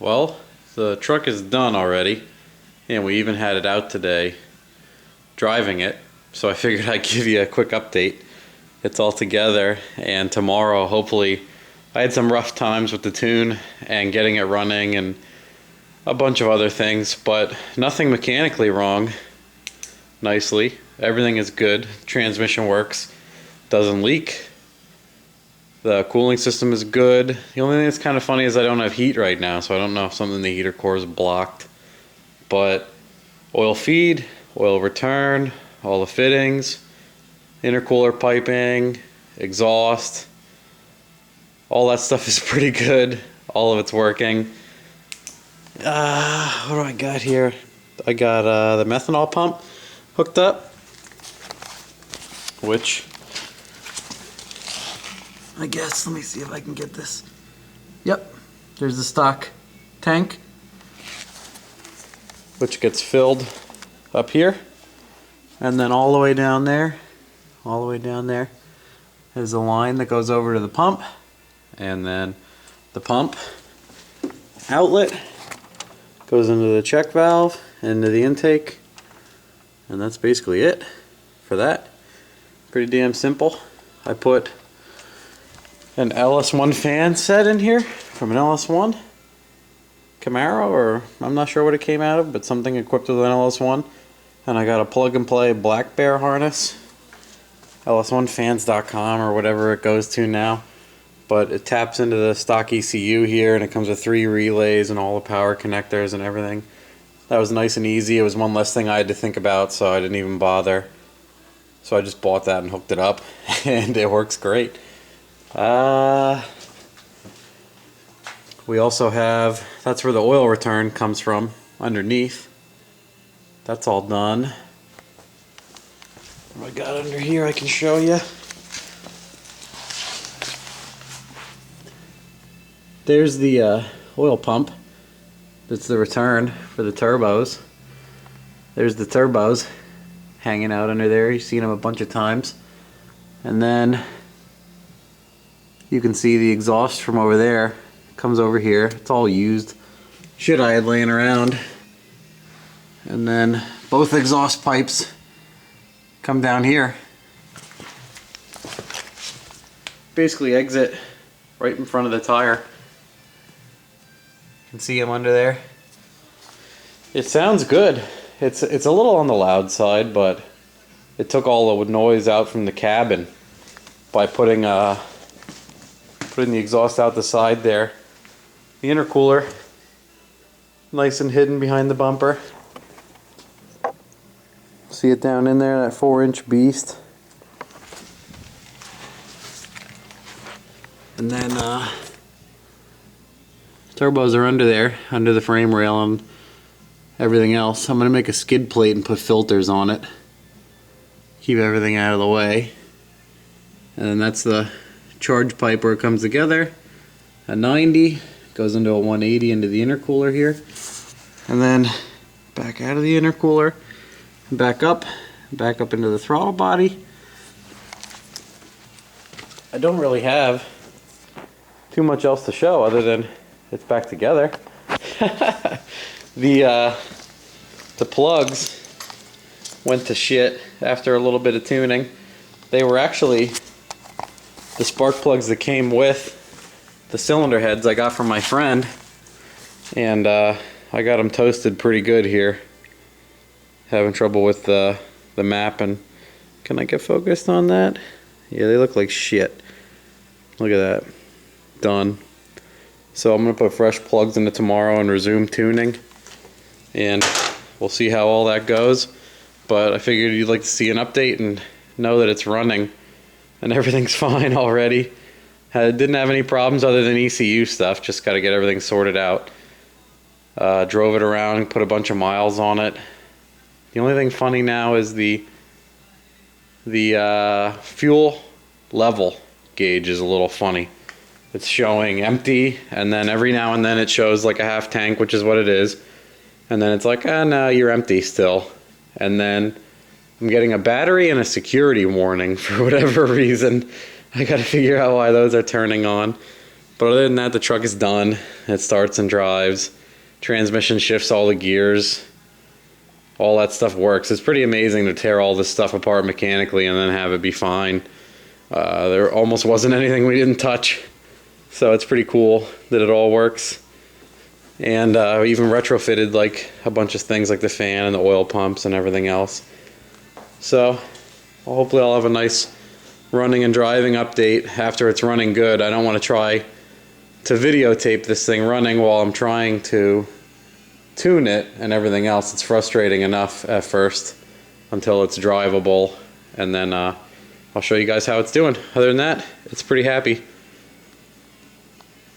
Well, the truck is done already, and we even had it out today driving it, so I figured I'd give you a quick update. It's all together, and tomorrow, hopefully, I had some rough times with the tune and getting it running and a bunch of other things, but nothing mechanically wrong. Nicely, everything is good. Transmission works, doesn't leak. The cooling system is good. The only thing that's kind of funny is I don't have heat right now, so I don't know if something in the heater core is blocked. But oil feed, oil return, all the fittings, intercooler piping, exhaust, all that stuff is pretty good. All of it's working. What do I got here? I got the methanol pump hooked up, which I guess, let me see if I can get this. Yep, there's the stock tank, which gets filled up here, and then all the way down there, is a line that goes over to the pump, and then the pump outlet goes into the check valve, into the intake, and that's basically it for that. Pretty damn simple. I put an LS1 fan set in here from an LS1 Camaro, or I'm not sure what it came out of, but something equipped with an LS1. And I got a plug and play black bear harness, ls1fans.com or whatever it goes to now. But it taps into the stock ECU here, and it comes with 3 relays and all the power connectors and everything. That was nice and easy. It was one less thing I had to think about, so I didn't even bother. So I just bought that and hooked it up, and it works great. We also have, that's where the oil return comes from, underneath. That's all done. What I got under here I can show you. There's the oil pump. That's the return for the turbos. There's the turbos hanging out under there. You've seen them a bunch of times. And then you can see the exhaust from over there comes over here. It's all used shit I had laying around. And then both exhaust pipes come down here. Basically exit right in front of the tire. You can see them under there. It sounds good. It's a little on the loud side, but it took all the noise out from the cabin by putting the exhaust out the side there. The intercooler, nice and hidden behind the bumper. See it down in there, that 4-inch beast. And then turbos are under there, under the frame rail and everything else. I'm going to make a skid plate and put filters on it. Keep everything out of the way. And then that's the charge pipe where it comes together. A 90 goes into a 180 into the intercooler here. And then back out of the intercooler, back up into the throttle body. I don't really have too much else to show other than it's back together. The plugs went to shit after a little bit of tuning. They were actually the spark plugs that came with the cylinder heads I got from my friend, and I got them toasted pretty good here. Having trouble with the map, and can I get focused on that? Yeah, they look like shit. Look at that. Done. So I'm going to put fresh plugs in it tomorrow and resume tuning, and we'll see how all that goes. But I figured you'd like to see an update and know that it's running and everything's fine already. Didn't have any problems other than ECU stuff. Just got to get everything sorted out. Drove it around and put a bunch of miles on it. The only thing funny now is the fuel level gauge is a little funny. It's showing empty, and then every now and then it shows like a half tank, which is what it is. And then it's like, no, you're empty still. And then I'm getting a battery and a security warning for whatever reason. I gotta figure out why those are turning on. But other than that, the truck is done. It starts and drives. Transmission shifts all the gears. All that stuff works. It's pretty amazing to tear all this stuff apart mechanically and then have it be fine. There almost wasn't anything we didn't touch. So it's pretty cool that it all works. And we even retrofitted like a bunch of things like the fan and the oil pumps and everything else. So hopefully I'll have a nice running and driving update after it's running good. I don't want to try to videotape this thing running while I'm trying to tune it and everything else. It's frustrating enough at first until it's drivable, and then I'll show you guys how it's doing. Other than that, it's pretty happy.